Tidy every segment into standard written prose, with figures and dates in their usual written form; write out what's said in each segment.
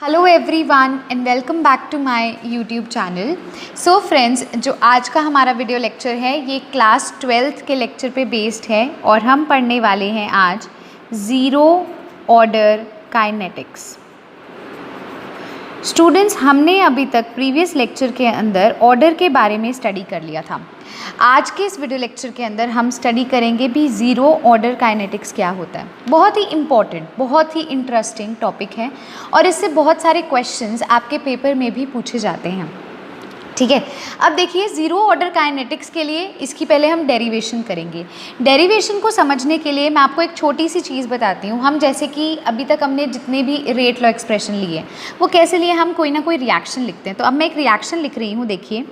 Hello everyone and welcome back to my YouTube channel. So friends, जो आज का हमारा वीडियो लेक्चर है ये क्लास 12th के लेक्चर पे बेस्ड है और हम पढ़ने वाले हैं आज ज़ीरो ऑर्डर काइनेटिक्स। स्टूडेंट्स, हमने अभी तक प्रीवियस लेक्चर के अंदर ऑर्डर के बारे में स्टडी कर लिया था। आज के इस वीडियो लेक्चर के अंदर हम स्टडी करेंगे भी ज़ीरो ऑर्डर काइनेटिक्स क्या होता है। बहुत ही इम्पॉर्टेंट, बहुत ही इंटरेस्टिंग टॉपिक है और इससे बहुत सारे क्वेश्चंस आपके पेपर में भी पूछे जाते हैं। ठीक है, अब देखिए ज़ीरो ऑर्डर काइनेटिक्स के लिए इसकी पहले हम डेरिवेशन करेंगे। डेरिवेशन को समझने के लिए मैं आपको एक छोटी सी चीज़ बताती हूँ। हम जैसे कि अभी तक हमने जितने भी रेट लॉ एक्सप्रेशन लिए वो कैसे लिए, हम कोई ना कोई रिएक्शन लिखते हैं। तो अब मैं एक रिएक्शन लिख रही हूँ। देखिए,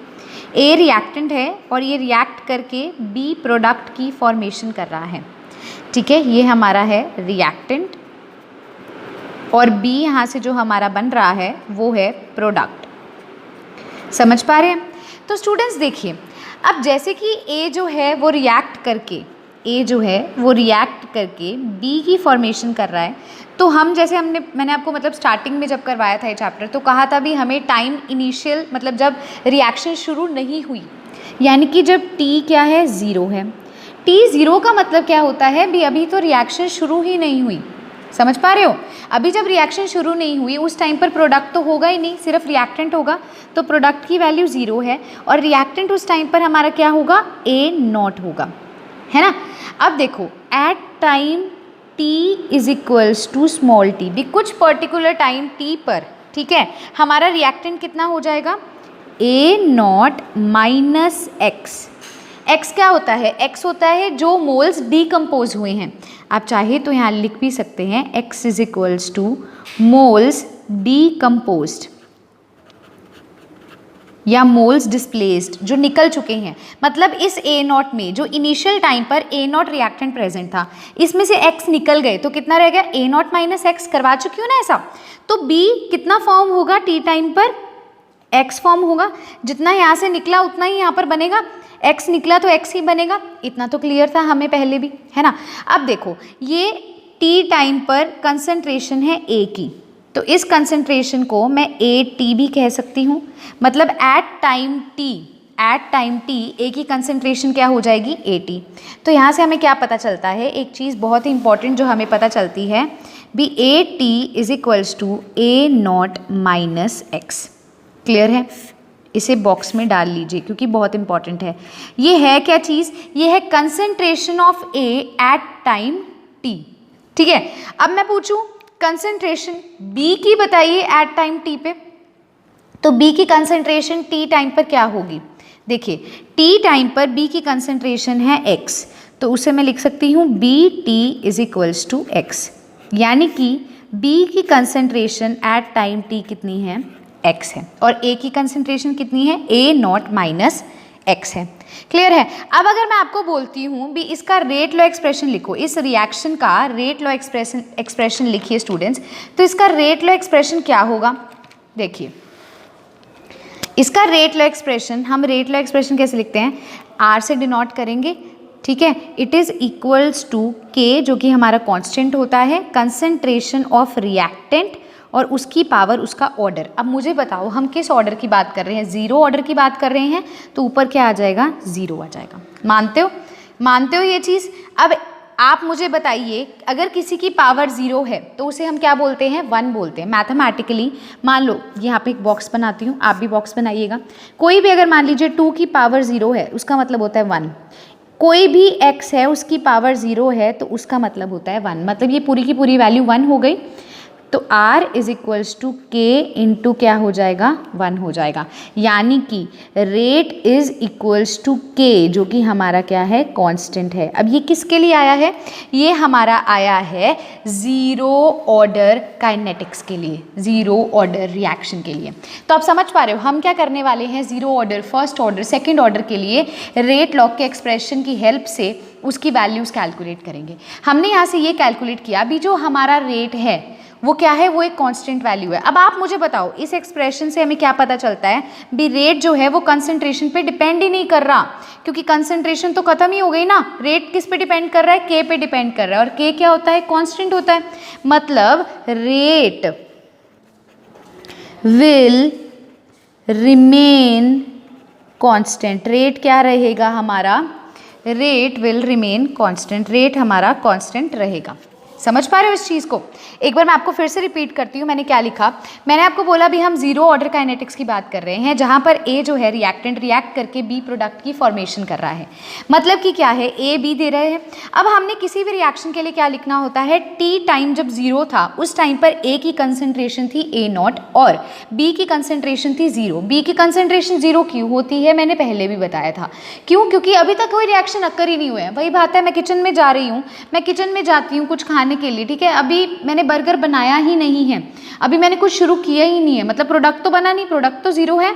ए रिएक्टेंट है और ये रिएक्ट करके बी प्रोडक्ट की फॉर्मेशन कर रहा है। ठीक है, ये हमारा है रिएक्टेंट और बी यहाँ से जो हमारा बन रहा है वो है प्रोडक्ट। समझ पा रहे हैं? तो स्टूडेंट्स देखिए, अब जैसे कि ए जो है वो रिएक्ट करके बी की फॉर्मेशन कर रहा है, तो हम जैसे मैंने आपको स्टार्टिंग में जब करवाया था ये चैप्टर तो कहा था भी हमें टाइम इनिशियल जब रिएक्शन शुरू नहीं हुई, यानी कि जब टी क्या है, ज़ीरो है। टी ज़ीरो का मतलब क्या होता है भी अभी तो रिएक्शन शुरू ही नहीं हुई। समझ पा रहे हो? अभी जब रिएक्शन शुरू नहीं हुई उस टाइम पर प्रोडक्ट तो होगा ही नहीं, सिर्फ रिएक्टेंट होगा, तो प्रोडक्ट की वैल्यू ज़ीरो है और रिएक्टेंट उस टाइम पर हमारा क्या होगा, ए नॉट होगा, है ना। अब देखो, at time t is equals to small t, भी कुछ पर्टिकुलर टाइम t पर, ठीक है, हमारा रिएक्टेंट कितना हो जाएगा, ए नॉट माइनस एक्स। x क्या होता है, x होता है जो मोल्स डीकम्पोज हुए हैं। आप चाहे तो यहाँ लिख भी सकते हैं x is equals to moles decomposed या मोल्स डिस्प्लेस्ड, जो निकल चुके हैं। मतलब इस ए नॉट में जो इनिशियल टाइम पर ए नॉट रिएक्टेंट प्रेजेंट था, इसमें से x निकल गए तो कितना रह गया, ए नॉट माइनस एक्स। करवा चुकी हूँ ना ऐसा। तो b कितना फॉर्म होगा टी टाइम पर, x फॉर्म होगा। जितना यहाँ से निकला उतना ही यहाँ पर बनेगा, x निकला तो x ही बनेगा। इतना तो क्लियर था हमें पहले भी, है ना। अब देखो, ये टी टाइम पर कंसंट्रेशन है ए की, तो इस कंसंट्रेशन को मैं ए टी भी कह सकती हूँ। मतलब एट टाइम टी ए की कंसंट्रेशन क्या हो जाएगी, ए टी। तो यहाँ से हमें क्या पता चलता है, एक चीज़ बहुत ही इंपॉर्टेंट जो हमें पता चलती है भी A t is equals to A not minus x. Clear है? इसे बॉक्स में डाल लीजिए क्योंकि बहुत इंपॉर्टेंट है। ये है क्या चीज़, ये है concentration of A at time T. ठीक है, अब मैं पूछूं कंसंट्रेशन बी की बताइए एट टाइम टी पे, तो बी की कंसंट्रेशन टी टाइम पर क्या होगी। देखिए, टी टाइम पर बी की कंसंट्रेशन है एक्स, तो उसे मैं लिख सकती हूँ B T is equals to x, यानी कि बी की कंसंट्रेशन एट टाइम टी कितनी है, एक्स है, और ए की कंसंट्रेशन कितनी है, ए नॉट माइनस एक्स है। क्लियर है? अब अगर मैं आपको बोलती हूँ भी इसका रेट लॉ एक्सप्रेशन लिखो, इस रिएक्शन का रेट लॉ एक्सप्रेशन लिखिए स्टूडेंट्स, तो इसका रेट लॉ एक्सप्रेशन क्या होगा। देखिए, इसका रेट लॉ एक्सप्रेशन, हम रेट लॉ एक्सप्रेशन कैसे लिखते हैं, आर से डिनोट करेंगे। ठीक है, इट इज़ इक्वल्स टू के, जो कि हमारा कांस्टेंट होता है, कंसंट्रेशन ऑफ रिएक्टेंट और उसकी पावर उसका ऑर्डर। अब मुझे बताओ हम किस ऑर्डर की बात कर रहे हैं, ज़ीरो ऑर्डर की बात कर रहे हैं, तो ऊपर क्या आ जाएगा, ज़ीरो आ जाएगा। मानते हो ये चीज़। अब आप मुझे बताइए, अगर किसी की पावर ज़ीरो है तो उसे हम क्या बोलते हैं, वन बोलते हैं। मैथमेटिकली मान लो यहाँ पे एक बॉक्स बनाती हूँ, आप भी बॉक्स बनाइएगा। कोई भी अगर मान लीजिए 2 की पावर ज़ीरो है, उसका मतलब होता है 1। कोई भी x है उसकी पावर ज़ीरो है तो उसका मतलब होता है 1। मतलब ये पूरी की पूरी वैल्यू 1 हो गई, तो r इज इक्वल्स टू के इंटू क्या हो जाएगा, 1 हो जाएगा। यानी कि रेट इज इक्वल्स टू के, जो कि हमारा क्या है, कांस्टेंट है। अब ये किसके लिए आया है, ये हमारा आया है ज़ीरो ऑर्डर काइनेटिक्स के लिए, ज़ीरो ऑर्डर रिएक्शन के लिए। तो आप समझ पा रहे हो हम क्या करने वाले हैं, zero order, first order, second order के लिए रेट लॉ के एक्सप्रेशन की हेल्प से उसकी वैल्यूज़ कैलकुलेट करेंगे। हमने यहाँ से ये कैलकुलेट किया भी जो हमारा रेट है वो क्या है, वो एक कांस्टेंट वैल्यू है। अब आप मुझे बताओ इस एक्सप्रेशन से हमें क्या पता चलता है भी रेट जो है वो कंसंट्रेशन पे डिपेंड ही नहीं कर रहा, क्योंकि कंसंट्रेशन तो खत्म ही हो गई ना। रेट किस पे डिपेंड कर रहा है, के पे डिपेंड कर रहा है, और के क्या होता है, कांस्टेंट होता है। मतलब rate will remain constant. Rate क्या रहेगा हमारा? Rate will remain constant. Rate हमारा कांस्टेंट रहेगा। समझ पा रहे हो इस चीज़ को? एक बार मैं आपको फिर से रिपीट करती हूँ, मैंने क्या लिखा। मैंने आपको बोला भी हम जीरो ऑर्डर काइनेटिक्स की बात कर रहे हैं, जहाँ पर ए जो है रिएक्टेंट रिएक्ट करके बी प्रोडक्ट की फॉर्मेशन कर रहा है। मतलब कि क्या है, ए बी दे रहे हैं। अब हमने किसी भी रिएक्शन के लिए क्या लिखना होता है, टी टाइम जब जीरो था उस टाइम पर ए की कंसेंट्रेशन थी ए नॉट और बी की कंसेंट्रेशन थी जीरो। बी की कंसेंट्रेशन जीरो क्यों होती है, मैंने पहले भी बताया था। क्यों? क्योंकि अभी तक कोई रिएक्शन अक्कर ही नहीं हुआ है। वही बात है, मैं किचन में जा रही हूँ, मैं किचन में जाती हूँ कुछ खाने के लिए, ठीक है, अभी मैंने बर्गर बनाया ही नहीं है, अभी मैंने कुछ शुरू किया ही नहीं है, मतलब प्रोडक्ट तो बना नहीं, प्रोडक्ट तो जीरो है,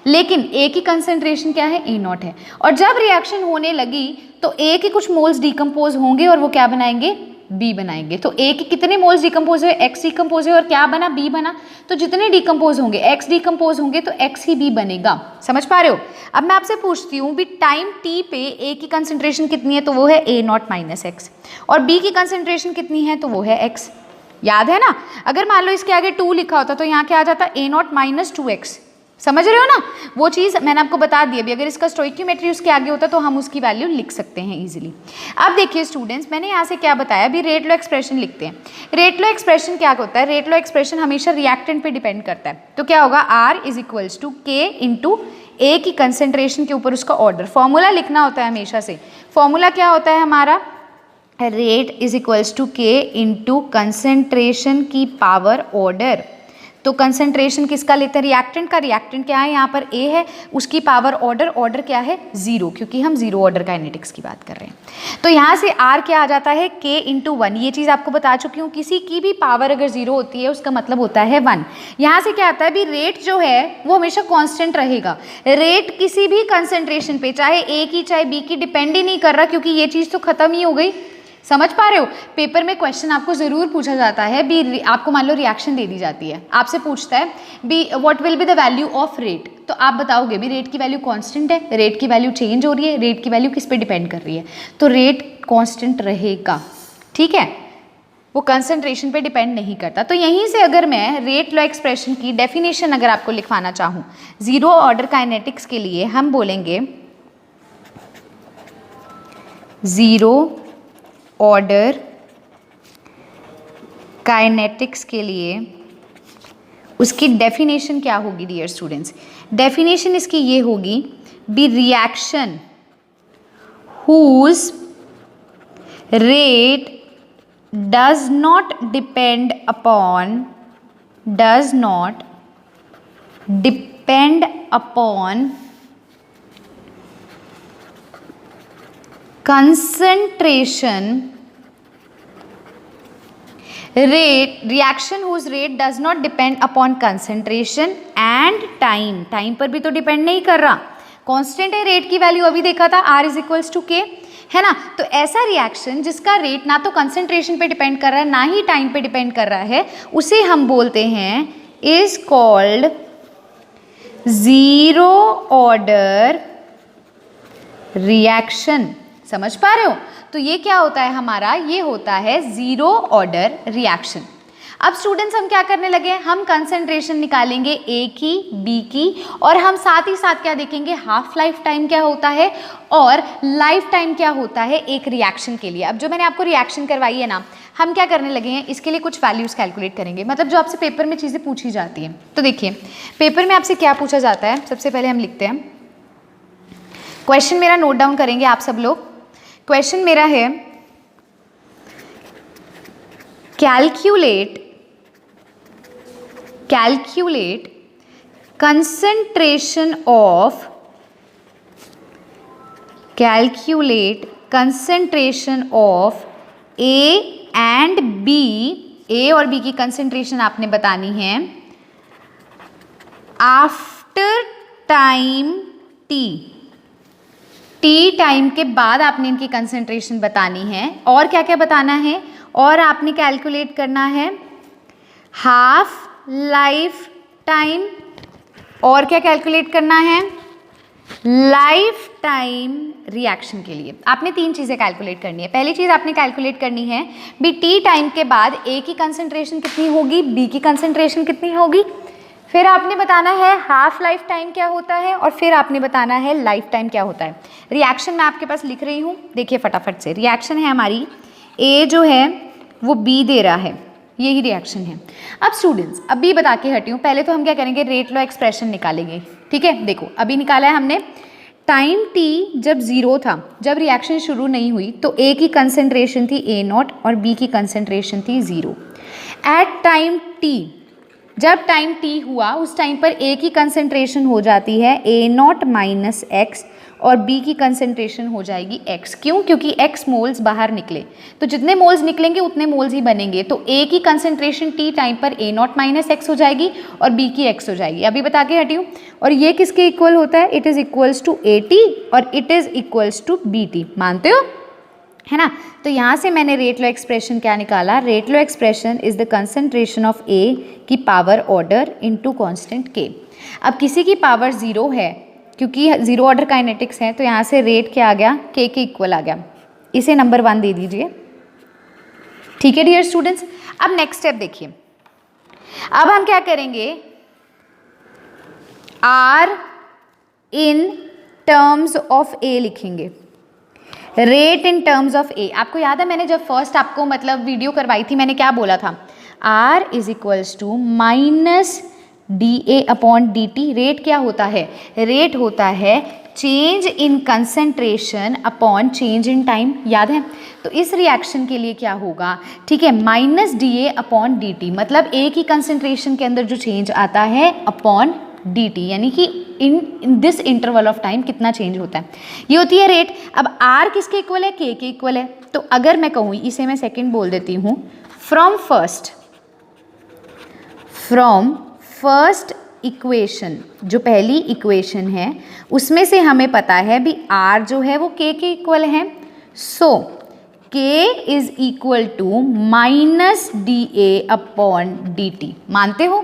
लेकिन ए की कंसेंट्रेशन क्या है, ए नॉट है। और जब रिएक्शन होने लगी तो ए के कुछ मोल्स डिकम्पोज होंगे और वो क्या बनाएंगे, बी बनाएंगे। तो ए के कितने मोल्स डिकम्पोज हुए, एक्स डिकम्पोज हुए और क्या बना, बी बना। तो जितने डिकम्पोज होंगे, एक्स डिकम्पोज होंगे तो एक्स ही बी बनेगा। समझ पा रहे हो? अब मैं आपसे पूछती हूँ भी टाइम टी पे ए की कंसेंट्रेशन कितनी है, तो वो है ए नॉट माइनस एक्स, और बी की कंसेंट्रेशन कितनी है, तो वो है एक्स। याद है ना? अगर मान लो इसके आगे 2 लिखा होता तो यहाँ क्या आ जाता, ए नॉट माइनस 2x। समझ रहे हो ना? वो चीज़ मैंने आपको बता दी अभी। अगर इसका स्टोइक्योमेट्री उसके आगे होता तो हम उसकी वैल्यू लिख सकते हैं इजीली। अब देखिए स्टूडेंट्स, मैंने यहाँ से क्या बताया, अभी रेट लॉ एक्सप्रेशन लिखते हैं। रेट लॉ एक्सप्रेशन क्या होता है, रेट लॉ एक्सप्रेशन हमेशा रिएक्टेंट पे डिपेंड करता है। तो क्या होगा, R इज इक्वल्स टू के इंटू ए की कंसेंट्रेशन के ऊपर उसका ऑर्डर। फॉर्मूला लिखना होता है हमेशा से। फॉर्मूला क्या होता है हमारा, रेट इज इक्वल्स टू के इंटू कंसेंट्रेशन की पावर ऑर्डर। तो कंसेंट्रेशन किसका लेते हैं, रिएक्टेंट का। रिएक्टेंट क्या है, यहाँ पर ए है, उसकी पावर ऑर्डर, ऑर्डर क्या है, जीरो, क्योंकि हम जीरो ऑर्डर काइनेटिक्स की बात कर रहे हैं। तो यहाँ से आर क्या आ जाता है, के इंटू 1। ये चीज़ आपको बता चुकी हूँ, किसी की भी पावर अगर जीरो होती है उसका मतलब होता है 1। यहाँ से क्या आता है, भी रेट जो है वो हमेशा कॉन्स्टेंट रहेगा। रेट किसी भी कंसेंट्रेशन पे, चाहे ए की चाहे बी की, डिपेंड ही नहीं कर रहा, क्योंकि ये चीज़ तो खत्म ही हो गई। समझ पा रहे हो? पेपर में क्वेश्चन आपको जरूर पूछा जाता है भी, आपको मान लो रिएक्शन दे दी जाती है, आपसे पूछता है भी what will be the value of rate, तो आप बताओगे भी रेट की वैल्यू कांस्टेंट है, रेट की वैल्यू चेंज हो रही है, रेट की वैल्यू किस पे डिपेंड कर रही है, तो रेट कांस्टेंट रहेगा। ठीक है, वो कंसंट्रेशन पे डिपेंड नहीं करता। तो यहीं से अगर मैं रेट लॉ एक्सप्रेशन की डेफिनेशन अगर आपको लिखवाना चाहूँ जीरो ऑर्डर काइनेटिक्स के लिए, हम बोलेंगे जीरो ऑर्डर काइनेटिक्स के लिए उसकी डेफिनेशन क्या होगी डियर स्टूडेंट्स? डेफिनेशन इसकी ये होगी be reaction whose rate does not depend upon concentration rate, reaction whose rate does not depend upon concentration and time। Time पर भी तो डिपेंड नहीं कर रहा, कांस्टेंट है रेट की वैल्यू, अभी देखा था R इज इक्वल्स टू के, है ना। तो ऐसा रिएक्शन जिसका रेट ना तो कंसंट्रेशन पे डिपेंड कर रहा है ना ही टाइम पे डिपेंड कर रहा है, उसे हम बोलते हैं is called zero order reaction. समझ पा रहे हो? तो ये क्या होता है हमारा, ये होता है जीरो ऑर्डर रिएक्शन। अब स्टूडेंट्स हम क्या करने लगे, हम कंसंट्रेशन निकालेंगे ए की, बी की, और हम साथ ही साथ क्या देखेंगे, हाफ लाइफ टाइम क्या होता है और लाइफ टाइम क्या होता है एक रिएक्शन के लिए। अब जो मैंने आपको रिएक्शन करवाई है ना, हम क्या करने लगे हैं, इसके लिए कुछ वैल्यूज़ कैलकुलेट करेंगे, मतलब जो आपसे पेपर में चीज़ें पूछी जाती हैं। तो देखिए पेपर में आपसे क्या पूछा जाता है, सबसे पहले हम लिखते हैं क्वेश्चन, मेरा नोट डाउन करेंगे आप सब लोग। क्वेश्चन मेरा है calculate concentration of A and B. A और बी की कंसंट्रेशन आपने बतानी है आफ्टर टाइम टी टाइम के बाद आपने इनकी कंसंट्रेशन बतानी है। और क्या क्या बताना है, और आपने कैलकुलेट करना है हाफ लाइफ टाइम, और क्या कैलकुलेट करना है, लाइफ टाइम रिएक्शन के लिए आपने 3 चीज़ें कैलकुलेट करनी है। पहली चीज़ आपने कैलकुलेट करनी है भी टी टाइम के बाद ए की कंसंट्रेशन कितनी होगी, बी की कंसंट्रेशन कितनी होगी, फिर आपने बताना है हाफ लाइफ टाइम क्या होता है और फिर आपने बताना है लाइफ टाइम क्या होता है। रिएक्शन मैं आपके पास लिख रही हूँ, देखिए फटाफट से। रिएक्शन है हमारी, ए जो है वो बी दे रहा है, यही रिएक्शन है। अब स्टूडेंट्स अभी बता के हटी हूँ, पहले तो हम क्या करेंगे, रेट लॉ एक्सप्रेशन निकालेंगे। ठीक है, देखो अभी निकाला है हमने, टाइम टी जब 0 था, जब रिएक्शन शुरू नहीं हुई, तो ए की कंसंट्रेशन थी A0 और बी की कंसंट्रेशन थी 0। एट टाइम टी, जब टाइम टी हुआ उस टाइम पर ए की कंसंट्रेशन हो जाती है A0 माइनस एक्स और बी की कंसंट्रेशन हो जाएगी x। क्यों? क्योंकि x मोल्स बाहर निकले, तो जितने मोल्स निकलेंगे उतने मोल्स ही बनेंगे। तो a की कंसंट्रेशन t टाइम पर A0 माइनस एक्स हो जाएगी और b की x हो जाएगी। अभी बता के हटी हूँ। और ये किसके इक्वल होता है? It is equals to AT और it is equals to BT। मानते हो, है ना? तो यहाँ से मैंने रेट लॉ एक्सप्रेशन क्या निकाला? Rate law expression is the concentration of A की power order into constant K। अब किसी की पावर 0 है, क्योंकि 0 ऑर्डर काइनेटिक्स है, तो यहाँ से रेट क्या आ गया? K के इक्वल आ गया। इसे नंबर 1 दे दीजिए। ठीक है डियर स्टूडेंट्स, अब नेक्स्ट स्टेप देखिए। अब हम क्या करेंगे? R in terms of A लिखेंगे, rate in terms of A। आपको याद है मैंने जब फर्स्ट आपको मतलब वीडियो करवाई थी, मैंने क्या बोला था? R is equals to minus dA upon dt। Rate क्या होता है? रेट होता है change in concentration upon change in time. याद है? तो इस रिएक्शन के लिए क्या होगा? ठीक है, माइनस dA अपॉन dt, मतलब A की कंसंट्रेशन के अंदर जो चेंज आता है अपॉन dt, यानी कि in this interval of time कितना चेंज होता है, ये होती है रेट। अब R किसके इक्वल है? K के इक्वल है। तो अगर मैं कहूँ, इसे मैं सेकेंड बोल देती हूँ, फ्रॉम फर्स्ट इक्वेशन, जो पहली इक्वेशन है उसमें से हमें पता है भी R जो है वो K के इक्वल है। So K is equal to minus dA upon dt। मानते हो?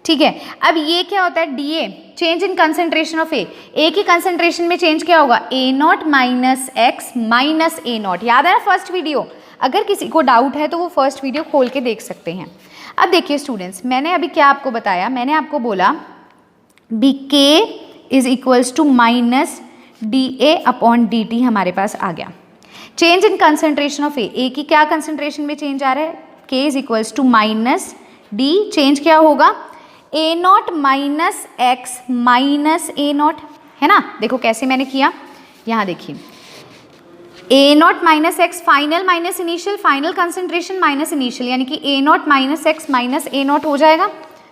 ठीक है, अब ये क्या होता है? dA change in concentration of A की कंसंट्रेशन में चेंज क्या होगा? A0 minus X minus A0। याद है ना फर्स्ट वीडियो? अगर किसी को डाउट है तो वो फर्स्ट वीडियो खोल के देख सकते हैं। अब देखिए स्टूडेंट्स, मैंने अभी क्या आपको बताया? मैंने आपको बोला बी K is equals to minus dA upon dt हमारे पास आ गया। Change in concentration of A की क्या कंसंट्रेशन में चेंज आ रहा है? K is equals to minus D, change क्या होगा? A0 minus X minus A0, है ना? देखो कैसे मैंने किया, यहाँ देखिए, A0 minus x final minus initial, final concentration minus initial, यानी कि A0 minus X minus A0 हो जाएगा।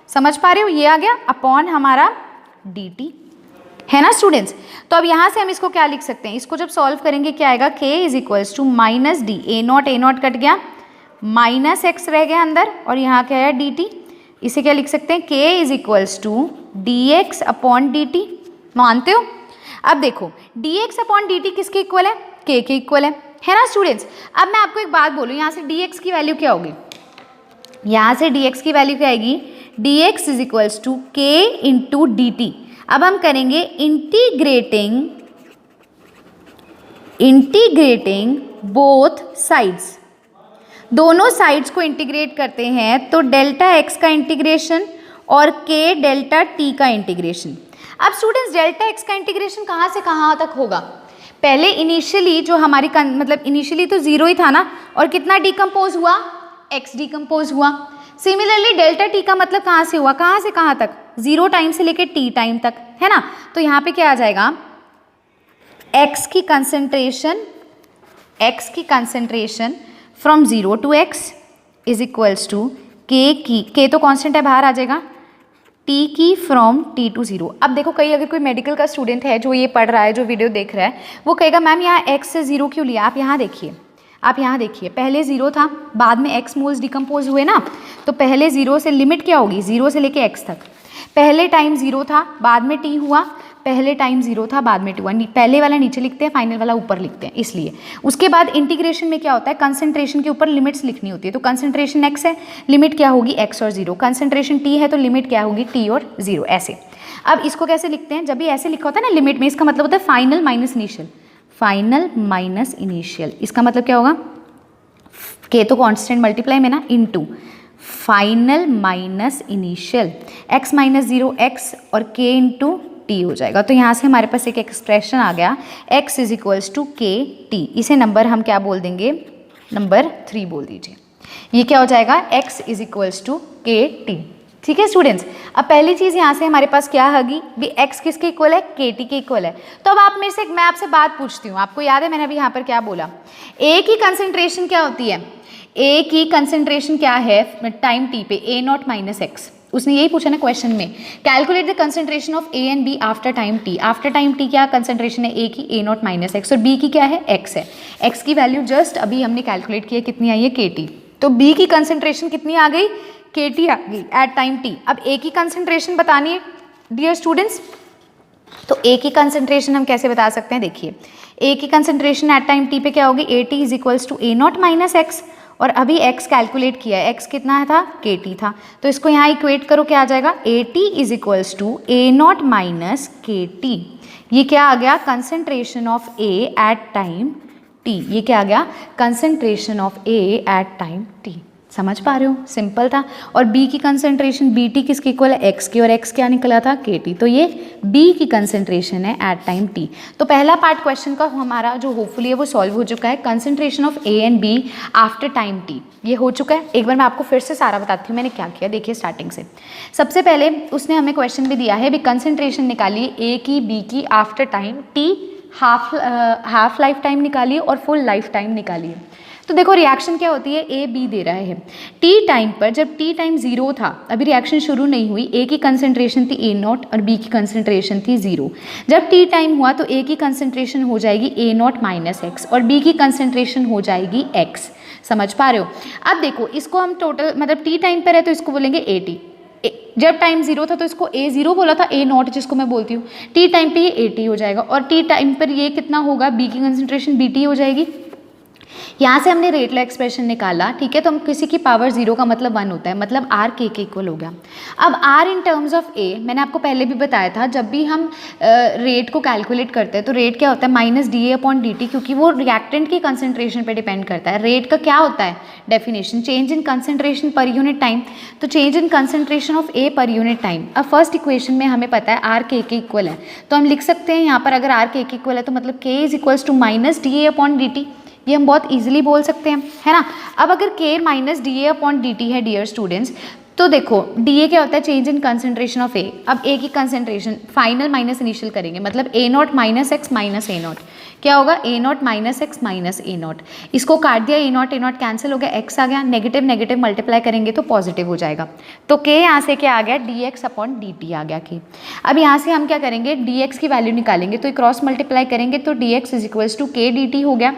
समझ पा रहे हो? ये आ गया अपॉन हमारा dt, है ना स्टूडेंट्स? तो अब यहाँ से हम इसको क्या लिख सकते हैं? इसको जब सॉल्व करेंगे क्या आएगा? K is equals to minus D, A0 cut गया, माइनस एक्स रह गया अंदर, और यहाँ क्या है? dt। इसे क्या लिख सकते हैं? K is equals to dx upon dt। मानते हो? अब देखो dx अपॉन dt किसके इक्वल है? K के इक्वल है ना स्टूडेंट्स? अब मैं आपको एक बात बोलूँ, यहाँ से dx की वैल्यू क्या होगी? यहाँ से dx की वैल्यू क्या आएगी? dx is equals to K into dt। अब हम करेंगे इंटीग्रेटिंग बोथ साइड्स, दोनों साइड्स को इंटीग्रेट करते हैं तो डेल्टा x का इंटीग्रेशन और k डेल्टा t का इंटीग्रेशन। अब स्टूडेंट्स डेल्टा x का इंटीग्रेशन कहाँ से कहाँ तक होगा? पहले इनिशियली जो हमारी मतलब इनिशियली तो 0 ही था ना, और कितना डिकम्पोज हुआ? x डिकम्पोज हुआ। सिमिलरली डेल्टा t का मतलब कहाँ से हुआ? कहाँ से कहाँ तक? 0 टाइम से लेके t टाइम तक, है ना? तो यहाँ पे क्या आ जाएगा? x की concentration from 0 to x is equals to k तो कांस्टेंट है, बाहर आ जाएगा, t की फ्रॉम t टू 0। अब देखो कहीं अगर कोई मेडिकल का स्टूडेंट है जो ये पढ़ रहा है, जो वीडियो देख रहा है, वो कहेगा मैम यहाँ x से 0 क्यों लिया? आप यहाँ देखिए, पहले 0 था, बाद में x मोल्स डिकम्पोज हुए ना, तो पहले 0 से लिमिट क्या होगी? 0 से लेके x तक। पहले टाइम 0 था, बाद में t हुआ, पहले टाइम 0 था, बाद में t हुआ। पहले वाला नीचे लिखते हैं, फाइनल वाला ऊपर लिखते हैं, इसलिए। उसके बाद इंटीग्रेशन में क्या होता है? कंसंट्रेशन के ऊपर लिमिट्स लिखनी होती है। तो कंसंट्रेशन x है, लिमिट क्या होगी? x और 0। कंसंट्रेशन t है तो लिमिट क्या होगी? t और 0, ऐसे। अब इसको कैसे लिखते हैं? जब भी ऐसे लिखा होता है ना लिमिट में, इसका मतलब होता है फाइनल माइनस इनिशियल। इसका मतलब क्या होगा? k तो कांस्टेंट मल्टीप्लाई में ना, into final minus initial, x minus 0 x और k इंटू टी हो जाएगा। तो यहाँ से हमारे पास एक एक्सप्रेशन आ गया x is equals to K T. इसे नंबर हम क्या बोल देंगे, नंबर 3 बोल दीजिए। ये क्या हो जाएगा, x is equals to K T. ठीक है स्टूडेंट्स, अब पहली चीज़ यहाँ से हमारे पास क्या होगी भी, x किसके इक्वल है, के टी के इक्वल है। तो अब आप मेरे से, मैं आपसे बात पूछती हूँ, आपको याद है मैंने अभी यहाँ पर क्या बोला, a की कंसंट्रेशन क्या होती है, a की कंसंट्रेशन क्या है टाइम t पे, a नॉट माइनस एक्स। उसने यही पूछा ना क्वेश्चन में, calculate the concentration of a and b after time t। After time t क्या कंसंट्रेशन है a की, a नॉट माइनस एक्स, और b की क्या है, x है। x की वैल्यू जस्ट अभी हमने कैलकुलेट किया, कितनी आई है, kt। तो b की कंसंट्रेशन कितनी आ गई, kt आ गई एट टाइम t। अब a की कंसंट्रेशन बतानी है डियर स्टूडेंट्स, तो a की कंसंट्रेशन हम कैसे बता सकते हैं, देखिए a की कंसंट्रेशन एट टाइम t पे क्या होगी, at is equals to a naught minus x, और अभी x कैलकुलेट किया है, x कितना था, kt था। तो इसको यहाँ इक्वेट करो, क्या आ जाएगा, at is equals to a naught minus kt। ये क्या आ गया, concentration of a at time t। ये क्या आ गया, concentration of a at time t। समझ पा रहे हो, सिंपल था। और b की कंसंट्रेशन bt किसके इक्वल है, x की, और x क्या निकला था, kt। तो ये b की कंसंट्रेशन है एट टाइम t। तो पहला पार्ट क्वेश्चन का हमारा जो होपफुली है वो सॉल्व हो चुका है, concentration of a and b after time t, ये हो चुका है। एक बार मैं आपको फिर से सारा बताती हूँ मैंने क्या किया, देखिए स्टार्टिंग से। सबसे पहले उसने हमें क्वेश्चन भी दिया है भी, कंसंट्रेशन निकालिए a की, b की after time t, half life time निकालिए और फुल लाइफ टाइम निकालिए। तो देखो रिएक्शन क्या होती है, ए बी दे रहा है, टी टाइम पर, जब टी टाइम 0 था, अभी रिएक्शन शुरू नहीं हुई, ए की कंसंट्रेशन थी ए नॉट और बी की कंसंट्रेशन थी 0। जब टी टाइम हुआ तो ए की कंसंट्रेशन हो जाएगी ए नॉट माइनस एक्स और बी की कंसंट्रेशन हो जाएगी एक्स। समझ पा रहे हो। अब देखो इसको हम टोटल, मतलब टी टाइम पर है तो इसको बोलेंगे ए टी, जब टाइम 0 था तो इसको ए 0 बोला था, ए नॉट जिसको मैं बोलती हूँ, टी टाइम पे ये ए टी हो जाएगा, और टी टाइम पर ये कितना होगा, बी की कंसंट्रेशन बी टी हो जाएगी। यहाँ से हमने रेट ला एक्सप्रेशन निकाला, ठीक है, तो हम किसी की पावर 0 का मतलब 1 होता है, मतलब आर के इक्वल हो गया। अब आर इन टर्म्स ऑफ ए, मैंने आपको पहले भी बताया था, जब भी हम रेट को कैलकुलेट करते हैं तो रेट क्या होता है, minus D A upon D T, क्योंकि वो रिएक्टेंट की कंसंट्रेशन पे डिपेंड करता है। रेट का क्या होता है definition, change in concentration per unit time, तो change in concentration of A per unit time. अब फर्स्ट इक्वेशन में हमें पता है आर के इक्वल है, तो हम लिख सकते हैं यहाँ पर अगर आर के इक्वल है तो मतलब K is equals to minus D A upon D T, ये हम बहुत इजीली बोल सकते हैं, है ना। अब अगर k minus D A upon D T है डियर स्टूडेंट्स, तो देखो डी ए क्या होता है, change in concentration of A. अब ए की कंसंट्रेशन फाइनल माइनस इनिशियल करेंगे, मतलब A not minus X minus A naught, क्या होगा, A not minus X minus A naught. इसको काट दिया, ए नॉट कैंसिल हो गया, एक्स आ गया, नेगेटिव नेगेटिव मल्टीप्लाई करेंगे तो पॉजिटिव हो जाएगा। तो के यहाँ से क्या आ गया, D X upon D T आ गया के। अब यहाँ से हम क्या करेंगे, डी एक्स की वैल्यू निकालेंगे, तो क्रॉस मल्टीप्लाई करेंगे तो D X is equals to K D T हो गया।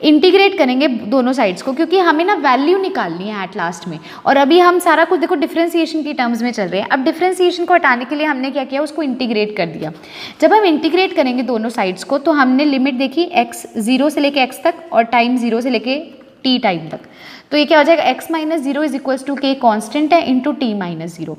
इंटीग्रेट करेंगे दोनों साइड्स को, क्योंकि हमें ना वैल्यू निकालनी है एट लास्ट में, और अभी हम सारा कुछ देखो डिफरेंशिएशन की टर्म्स में चल रहे हैं। अब डिफरेंशिएशन को हटाने के लिए हमने क्या किया, उसको इंटीग्रेट कर दिया। जब हम इंटीग्रेट करेंगे दोनों साइड्स को, तो हमने लिमिट देखी x 0 से लेके x तक और टाइम 0 से लेके t टाइम तक, तो ये क्या हो जाएगा, x minus 0 is equals to K constant है into T minus 0।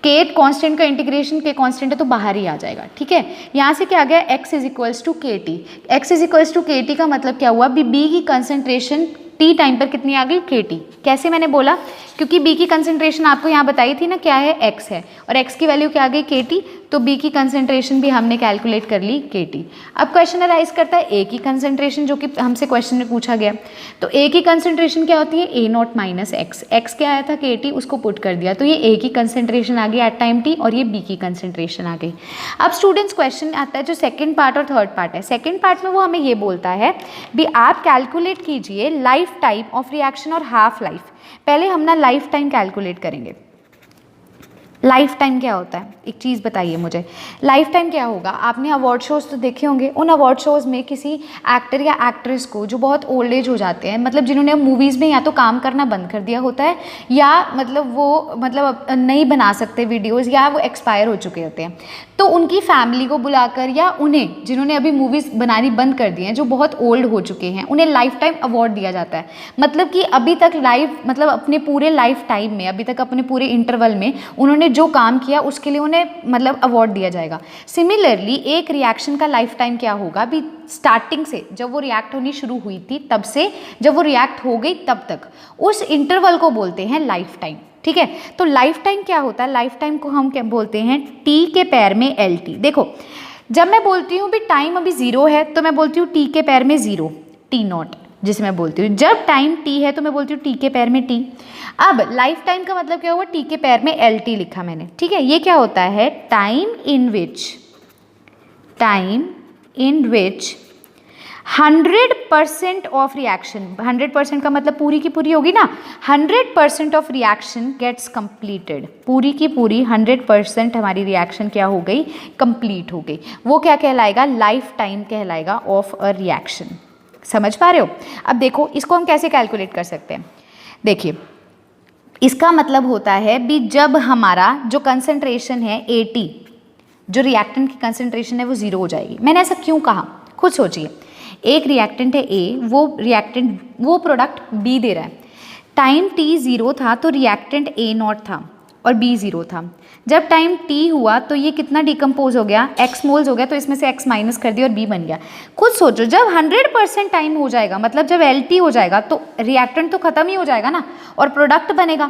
K constant का इंटीग्रेशन के कॉन्स्टेंट है तो बाहर ही आ जाएगा, ठीक है। यहाँ से क्या आ गया, x is equals to K T. X is equals to K T का मतलब क्या हुआ, बी की कंसंट्रेशन टी टाइम पर कितनी आ गई, के टी। कैसे मैंने बोला, क्योंकि बी की कंसंट्रेशन आपको यहाँ बताई थी ना क्या है, x है, और x की वैल्यू क्या आ गई, के टी, तो बी की कंसंट्रेशन भी हमने कैलकुलेट कर ली, के टी। अब क्वेश्चन अराइज करता है ए की कंसंट्रेशन, जो कि हमसे क्वेश्चन में पूछा गया। तो ए की कंसंट्रेशन क्या होती है, ए नॉट माइनस एक्स, एक्स क्या आया था, के टी, उसको पुट कर दिया, तो ये ए की कंसंट्रेशन आ गई एट टाइम टी, और ये बी की कंसंट्रेशन आ गई। अब स्टूडेंट्स क्वेश्चन आता है जो सेकेंड पार्ट और थर्ड पार्ट है। सेकेंड पार्ट में वो हमें ये बोलता है भी आप कैलकुलेट कीजिए लाइफ टाइम ऑफ रिएक्शन और हाफ लाइफ। पहले हम ना लाइफ टाइम कैलकुलेट करेंगे। लाइफ टाइम क्या होता है, एक चीज़ बताइए मुझे, लाइफ टाइम क्या होगा। आपने अवार्ड शोज़ तो देखे होंगे, उन अवार्ड शोज़ में किसी एक्टर या एक्ट्रेस को जो बहुत ओल्ड एज हो जाते हैं, मतलब जिन्होंने मूवीज़ में या तो काम करना बंद कर दिया होता है, या मतलब वो मतलब नहीं बना सकते वीडियोज़, या वो एक्सपायर हो चुके होते हैं, तो उनकी फैमिली को बुलाकर, या उन्हें जिन्होंने अभी मूवीज़ बनानी बंद कर दी हैं, जो बहुत ओल्ड हो चुके हैं, उन्हें लाइफ टाइम अवार्ड दिया जाता है। मतलब कि अभी तक मतलब अपने पूरे लाइफ टाइम में, अभी तक अपने पूरे इंटरवल में उन्होंने जो काम किया उसके लिए उन्हें मतलब अवार्ड दिया जाएगा। सिमिलरली एक रिएक्शन का लाइफ टाइम क्या होगा, भी स्टार्टिंग से जब वो रिएक्ट होनी शुरू हुई थी तब से जब वो रिएक्ट हो गई तब तक, उस इंटरवल को बोलते हैं लाइफ टाइम। ठीक है। तो लाइफ टाइम क्या होता है, लाइफ टाइम को हम क्या बोलते हैं, टी के पैर में एल टी। देखो जब मैं बोलती हूँ भी टाइम अभी 0 है तो मैं बोलती हूँ टी के पैर में 0, टी नॉट जिसे मैं बोलती हूँ। जब टाइम टी है तो मैं बोलती हूँ टी के पैर में टी। अब लाइफ टाइम का मतलब क्या हुआ, टी के पैर में एल टी लिखा मैंने, ठीक है। ये क्या होता है, time in which 100% of reaction, 100% का मतलब पूरी की पूरी होगी ना, 100% ऑफ रिएक्शन गेट्स कंप्लीटेड, पूरी की पूरी 100% हमारी रिएक्शन क्या हो गई, कंप्लीट हो गई। वो क्या कहलाएगा, लाइफ टाइम कहलाएगा ऑफ अ रिएक्शन। समझ पा रहे हो। अब देखो इसको हम कैसे कैलकुलेट कर सकते हैं। देखिए इसका मतलब होता है भी जब हमारा जो कंसंट्रेशन है AT, जो रिएक्टेंट की कंसंट्रेशन है वो 0 हो जाएगी। मैंने ऐसा क्यों कहा, खुद सोचिए। एक रिएक्टेंट है A, वो प्रोडक्ट B दे रहा है। टाइम T 0 था तो रिएक्टेंट A नॉट था और B 0 था। जब टाइम T हुआ तो ये कितना डिकम्पोज हो गया, X मोल्स हो गया, तो इसमें से X माइनस कर दिया और B बन गया। खुद सोचो जब 100% टाइम हो जाएगा, मतलब जब LT हो जाएगा तो रिएक्टेंट तो खत्म ही हो जाएगा ना और प्रोडक्ट बनेगा।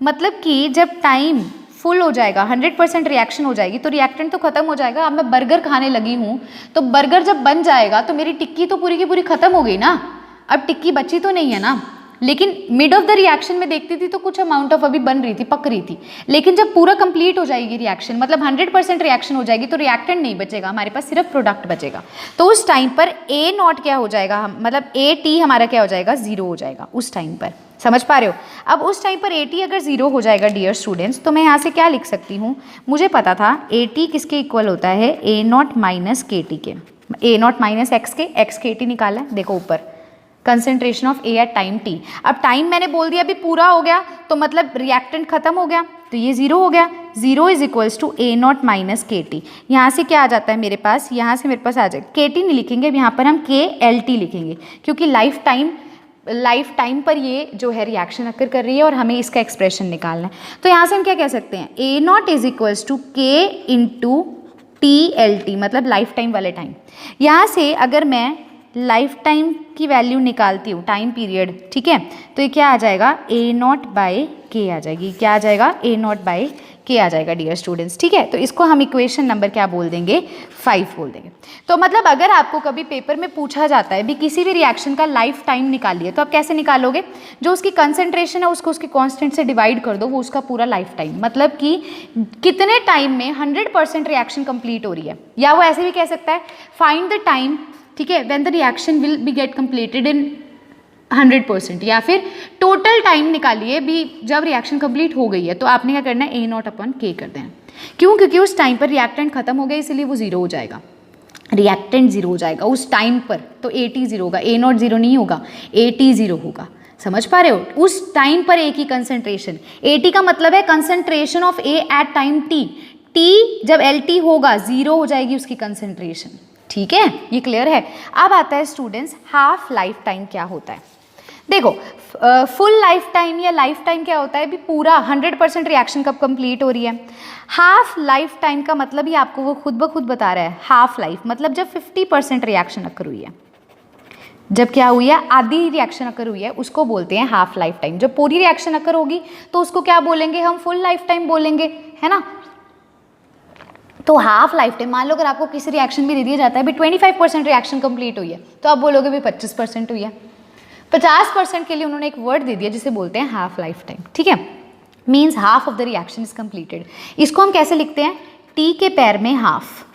मतलब कि जब टाइम फुल हो जाएगा, 100% रिएक्शन हो जाएगी तो रिएक्टेंट तो खत्म हो जाएगा। अब मैं बर्गर खाने लगी हूँ तो बर्गर जब बन जाएगा तो मेरी टिक्की तो पूरी की पूरी खत्म हो गई ना, अब टिक्की बची तो नहीं है ना। लेकिन मिड ऑफ द रिएक्शन में देखती थी तो कुछ अमाउंट ऑफ अभी बन रही थी, पक रही थी। लेकिन जब पूरा कंप्लीट हो जाएगी रिएक्शन, मतलब 100% रिएक्शन हो जाएगी तो रिएक्टेंट नहीं बचेगा, हमारे पास सिर्फ प्रोडक्ट बचेगा। तो उस टाइम पर A नॉट क्या हो जाएगा, मतलब AT हमारा क्या हो जाएगा, 0 हो जाएगा उस टाइम पर। समझ पा रहे हो। अब उस टाइम पर AT अगर 0 हो जाएगा डियर स्टूडेंट्स, तो मैं यहाँ से क्या लिख सकती हूँ, मुझे पता था AT किसके इक्वल होता है, A नॉट माइनस KT के, A नॉट माइनस X के, X KT निकाला है देखो ऊपर, concentration of A at time T। अब टाइम मैंने बोल दिया अभी पूरा हो गया तो मतलब रिएक्टेंट खत्म हो गया तो ये 0 हो गया। 0 is equals to A naught minus KT। यहाँ से क्या आ जाता है मेरे पास, यहाँ से मेरे पास आ जाए KT नहीं लिखेंगे, यहाँ पर हम KLT लिखेंगे क्योंकि लाइफ टाइम पर ये जो है रिएक्शन अकर कर रही है और हमें इसका एक्सप्रेशन निकालना है। तो यहाँ से हम क्या कह सकते हैं, A naught is equals to K into TLT, मतलब लाइफ टाइम वाले टाइम। यहाँ से अगर मैं लाइफ टाइम की वैल्यू निकालती हूँ, टाइम पीरियड, ठीक है, तो ये क्या आ जाएगा, A नॉट बाई K आ जाएगी। क्या आ जाएगा, A नॉट बाई K आ जाएगा डियर स्टूडेंट्स, ठीक है। तो इसको हम इक्वेशन नंबर क्या बोल देंगे, 5 बोल देंगे। तो मतलब अगर आपको कभी पेपर में पूछा जाता है भी किसी भी रिएक्शन का लाइफ टाइम निकालिए, तो आप कैसे निकालोगे, जो उसकी कंसंट्रेशन है उसको उसके कांस्टेंट से डिवाइड कर दो, वो उसका पूरा लाइफ टाइम, मतलब कि कितने टाइम में 100% रिएक्शन कंप्लीट हो रही है। या वो ऐसे भी कह सकता है फाइंड द टाइम, ठीक है, when the reaction will be gate completed in 100%, या फिर टोटल टाइम निकालिए भी जब रिएक्शन कंप्लीट हो गई है। तो आपने क्या करना है, A नॉट अपन K कर देना। क्यों, क्योंकि उस टाइम पर रिएक्टेंट खत्म हो गया इसलिए वो 0 हो जाएगा, रिएक्टेंट 0 हो जाएगा उस टाइम पर। तो AT 0 होगा, A नॉट 0 नहीं होगा, AT 0 होगा। समझ पा रहे हो, उस टाइम पर A की कंसंट्रेशन, AT का मतलब है concentration of A at time T। T जब LT होगा 0 हो जाएगी उसकी कंसंट्रेशन, ठीक है, ये क्लियर है। अब आता है स्टूडेंट्स हाफ लाइफ टाइम क्या होता है। देखो फुल लाइफ टाइम या लाइफ टाइम क्या होता है, भी पूरा 100% रिएक्शन कब कंप्लीट हो रही है। हाफ लाइफ टाइम का मतलब ही आपको वो खुद ब खुद बता रहा है, हाफ लाइफ मतलब जब 50% रिएक्शन अकर हुई है, जब क्या हुई है, आधी रिएक्शन अकर हुई है, उसको बोलते हैं हाफ लाइफ टाइम। जब पूरी रिएक्शन अकर होगी तो उसको क्या बोलेंगे, हम फुल लाइफ टाइम बोलेंगे, है ना। तो हाफ लाइफ टाइम, मान लो अगर आपको किसी रिएक्शन भी दे दिया जाता है भी 25% रिएक्शन कंप्लीट हुई है, तो आप बोलोगे भी 25% हुई है। 50% के लिए उन्होंने एक वर्ड दे दिया जिसे बोलते हैं हाफ लाइफ टाइम, ठीक है, means half of the reaction is completed. इसको हम कैसे लिखते हैं, T के पैर में हाफ,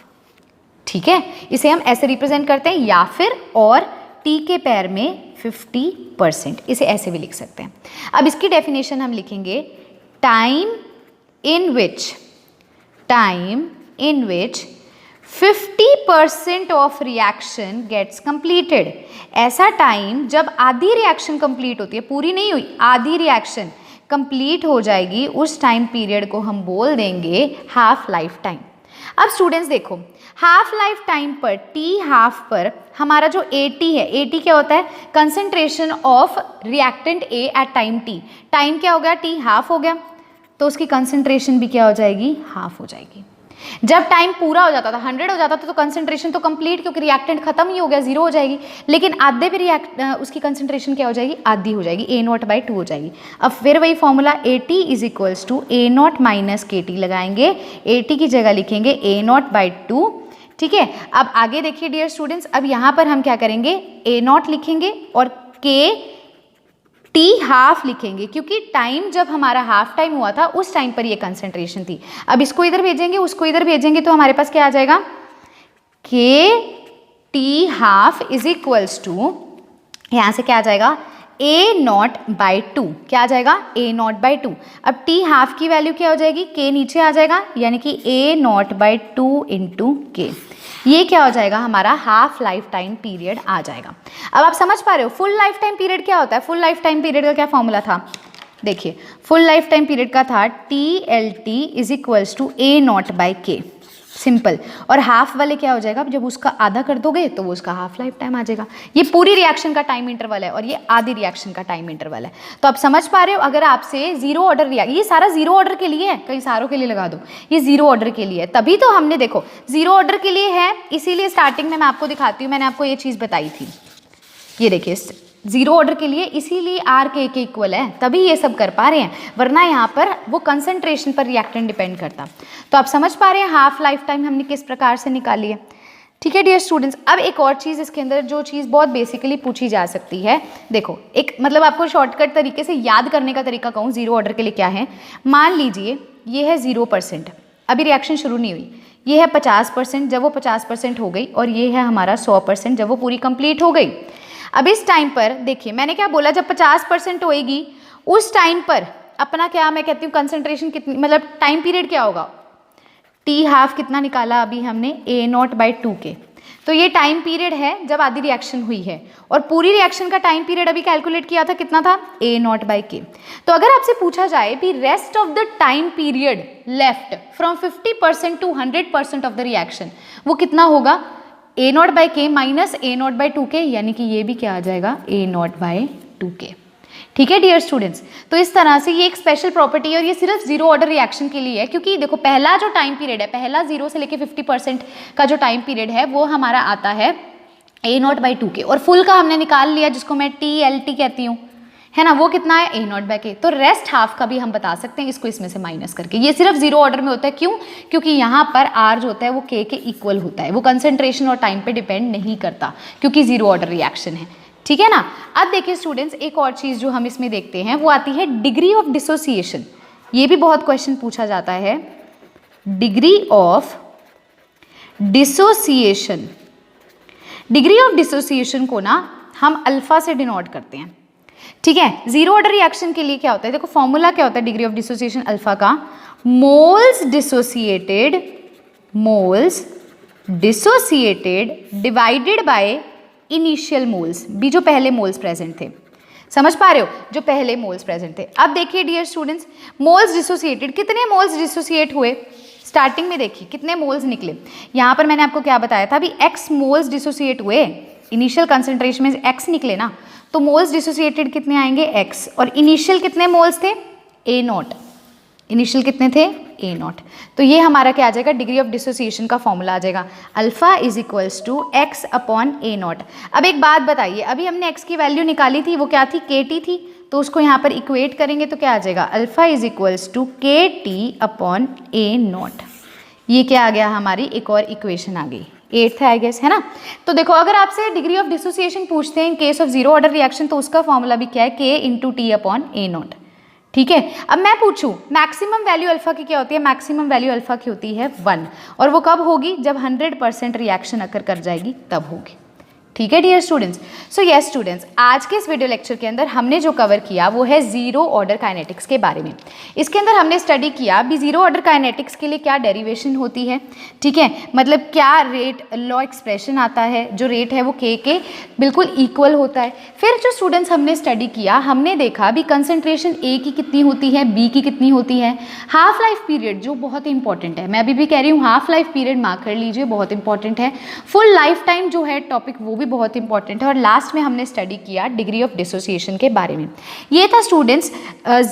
ठीक है, इसे हम ऐसे रिप्रेजेंट करते हैं, या फिर और T के पैर में 50%, इसे ऐसे भी लिख सकते हैं। अब इसकी डेफिनेशन हम लिखेंगे, time in which 50% of reaction gets completed. ऐसा टाइम जब आधी रिएक्शन कंप्लीट होती है, पूरी नहीं हुई, आधी रिएक्शन कंप्लीट हो जाएगी, उस टाइम पीरियड को हम बोल देंगे हाफ लाइफ टाइम। अब स्टूडेंट्स देखो, हाफ लाइफ टाइम पर T हाफ पर हमारा जो AT है, AT क्या होता है, concentration of reactant A at time T। Time क्या हो गया, T हाफ हो गया, तो उसकी कंसंट्रेशन भी क्या हो जाएगी, हाफ हो जाएगी। जब टाइम पूरा हो जाता था 100 हो जाता था तो कंसंट्रेशन तो कंप्लीट, क्योंकि रिएक्टेंट खत्म ही हो गया, 0 हो जाएगी। लेकिन आधे पे उसकी कंसंट्रेशन क्या हो जाएगी, आधी हो जाएगी, A0/2 हो जाएगी। अब फिर वही formula AT is equals to A0 minus KT लगाएंगे, AT की जगह लिखेंगे A0/2। ठीक है, अब आगे देखिए डियर स्टूडेंट्स, अब यहाँ पर हम क्या करेंगे, A0 लिखेंगे और KT हाफ लिखेंगे, क्योंकि टाइम जब हमारा हाफ टाइम हुआ था उस टाइम पर ये कंसंट्रेशन थी। अब इसको इधर भेजेंगे, उसको इधर भेजेंगे, तो हमारे पास क्या आ जाएगा, KT half is equals to, यहाँ से क्या आ जाएगा, A0/2। क्या आ जाएगा, A0/2। अब T हाफ की वैल्यू क्या हो जाएगी, K नीचे आ जाएगा, यानी कि A0/2 इंटू K। ये क्या हो जाएगा, हमारा हाफ लाइफ टाइम पीरियड आ जाएगा। अब आप समझ पा रहे हो फुल लाइफ टाइम पीरियड क्या होता है। फुल लाइफ टाइम पीरियड का क्या फॉर्मूला था, देखिए फुल लाइफ टाइम पीरियड का था TLT is equals to A0/K, simple. और हाफ वाले क्या हो जाएगा, जब उसका आधा कर दोगे तो वो उसका हाफ लाइफ टाइम आ जाएगा। ये पूरी रिएक्शन का टाइम इंटरवल है और ये आधी रिएक्शन का टाइम इंटरवल है। तो आप समझ पा रहे हो, अगर आपसे जीरो ऑर्डर ये सारा जीरो ऑर्डर के लिए है, कई सारों के लिए लगा दो, ये जीरो ऑर्डर के लिए है। तभी तो हमने देखो जीरो ऑर्डर के लिए है, इसीलिए स्टार्टिंग में मैं आपको दिखाती हूँ, मैंने आपको ये चीज़ बताई थी, ये देखिए जीरो ऑर्डर के लिए, इसीलिए R K के इक्वल है, तभी ये सब कर पा रहे हैं, वरना यहाँ पर वो कंसंट्रेशन पर रिएक्टेंट डिपेंड करता। तो आप समझ पा रहे हैं हाफ लाइफ टाइम हमने किस प्रकार से निकाली है। ठीक है डियर स्टूडेंट्स, अब एक और चीज़ इसके अंदर जो चीज़ बहुत बेसिकली पूछी जा सकती है, देखो एक मतलब आपको शॉर्टकट तरीके से याद करने का तरीका कहूँ जीरो ऑर्डर के लिए क्या है। मान लीजिए ये है 0%, अभी रिएक्शन शुरू नहीं हुई, ये है 50%, जब वो 50% हो गई, और ये है हमारा 100% जब वो पूरी कंप्लीट हो गई। अब इस टाइम पर देखिए मैंने क्या बोला, जब 50% होएगी उस टाइम पर अपना क्या मैं कहती हूँ कंसंट्रेशन कितनी, मतलब टाइम पीरियड क्या होगा, T हाफ कितना निकाला अभी हमने, A0/2 के। तो ये टाइम पीरियड है जब आधी रिएक्शन हुई है, और पूरी रिएक्शन का टाइम पीरियड अभी कैलकुलेट किया था, कितना था, A0/K। तो अगर आपसे पूछा जाए भी rest of the time period left from 50% to 100% of the reaction, वो कितना होगा, A0/K माइनस A0/2K, यानी कि ये भी क्या आ जाएगा, A0/2K। ठीक है डियर स्टूडेंट्स, तो इस तरह से ये एक स्पेशल प्रॉपर्टी है, और ये सिर्फ जीरो ऑर्डर रिएक्शन के लिए है, क्योंकि देखो पहला जो टाइम पीरियड है, पहला 0 से लेके 50% का जो टाइम पीरियड है वो हमारा आता है A0/2K, और फुल का हमने निकाल लिया जिसको मैं TLT कहती हूँ, है ना, वो कितना है, A0/K। तो रेस्ट हाफ का भी हम बता सकते हैं इसको इसमें से माइनस करके। ये सिर्फ जीरो ऑर्डर में होता है, क्यों, क्योंकि यहाँ पर R जो होता है वो K के इक्वल होता है, वो कंसंट्रेशन और टाइम पे डिपेंड नहीं करता, क्योंकि जीरो ऑर्डर रिएक्शन है। ठीक है ना। अब देखिए स्टूडेंट्स, एक और चीज़ जो हम इसमें देखते हैं वो आती है डिग्री ऑफ डिसोसिएशन। ये भी बहुत क्वेश्चन पूछा जाता है, degree of dissociation. Degree of dissociation को ना हम अल्फा से डिनोट करते हैं। ठीक है, जीरो ऑर्डर रिएक्शन के लिए क्या होता है, देखो फॉर्मूला क्या होता है डिग्री ऑफ डिसोसिएशन अल्फा का, moles dissociated divided by initial moles, भी जो पहले मोल्स प्रेजेंट थे। समझ पा रहे हो, जो पहले मोल्स प्रेजेंट थे। अब देखिए डियर स्टूडेंट्स, मोल्स डिसोसिएटेड, कितने मोल्स डिसोसिएट हुए, स्टार्टिंग में देखिए कितने मोल्स निकले। यहाँ पर मैंने आपको क्या बताया था, अभी x मोल्स डिसोसिएट हुए, इनिशियल कंसंट्रेशन में x निकले ना, तो मोल्स डिसोसिएटेड कितने आएंगे, x, और इनिशियल कितने मोल्स थे, A0, इनिशियल कितने थे, A0। तो ये हमारा क्या आ जाएगा, डिग्री ऑफ डिसोसिएशन का फॉर्मूला आ जाएगा, alpha is equals to x upon A0। अब एक बात बताइए, अभी हमने x की वैल्यू निकाली थी, वो क्या थी, KT थी, तो उसको यहाँ पर इक्वेट करेंगे तो क्या आ जाएगा, alpha is equals to KT upon A0। ये क्या आ गया, हमारी एक और इक्वेशन आ गई, 8th आई गेस, है ना। तो देखो अगर आपसे डिग्री ऑफ डिसोसिएशन पूछते हैं in case of zero order reaction, तो उसका फॉर्मूला भी क्या है, K into T upon A0। ठीक है, अब मैं पूछूं मैक्सिमम वैल्यू अल्फा की क्या होती है, मैक्सिमम वैल्यू अल्फा की होती है 1, और वो कब होगी, जब 100% रिएक्शन अकर कर जाएगी तब होगी। ठीक है dear students. So yes students, आज के इस वीडियो लेक्चर के अंदर हमने जो कवर किया वो है जीरो ऑर्डर काइनेटिक्स के बारे में। इसके अंदर हमने स्टडी किया भी जीरो ऑर्डर काइनेटिक्स के लिए क्या डेरिवेशन होती है, ठीक है, मतलब क्या रेट लॉ एक्सप्रेशन आता है, जो रेट है वो K के बिल्कुल इक्वल होता है। फिर जो स्टूडेंट्स हमने स्टडी किया, हमने देखा भी कंसंट्रेशन A की कितनी होती है, B की कितनी होती है, हाफ लाइफ पीरियड जो बहुत इंपॉर्टेंट है, मैं अभी भी कह रही हूँ हाफ लाइफ पीरियड मार्क कर लीजिए, बहुत इंपॉर्टेंट है। फुल लाइफ टाइम जो है टॉपिक वो भी भी बहुत इंपॉर्टेंट है। और लास्ट में हमने स्टडी किया डिग्री ऑफ डिसोसिएशन के बारे में। ये था स्टूडेंट्स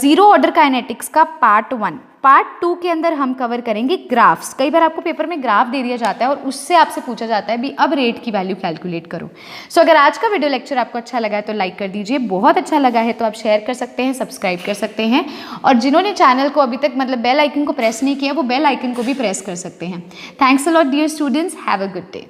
जीरो ऑर्डर काइनेटिक्स का पार्ट 1। पार्ट 2 के अंदर हम कवर करेंगे ग्राफ्स। कई बार आपको पेपर में ग्राफ दे दिया जाता है और उससे आपसे पूछा जाता है भी अब रेट की वैल्यू कैलकुलेट करो। सो अगर आज का वीडियो लेक्चर आपको अच्छा लगा है तो लाइक कर दीजिए, बहुत अच्छा लगा है तो आप शेयर कर सकते हैं, सब्सक्राइब कर सकते हैं, और जिन्होंने चैनल को अभी तक मतलब बेल आइकन को प्रेस नहीं किया वो बेल आइकन को भी प्रेस कर सकते हैं। Thanks a lot dear students, have a good day.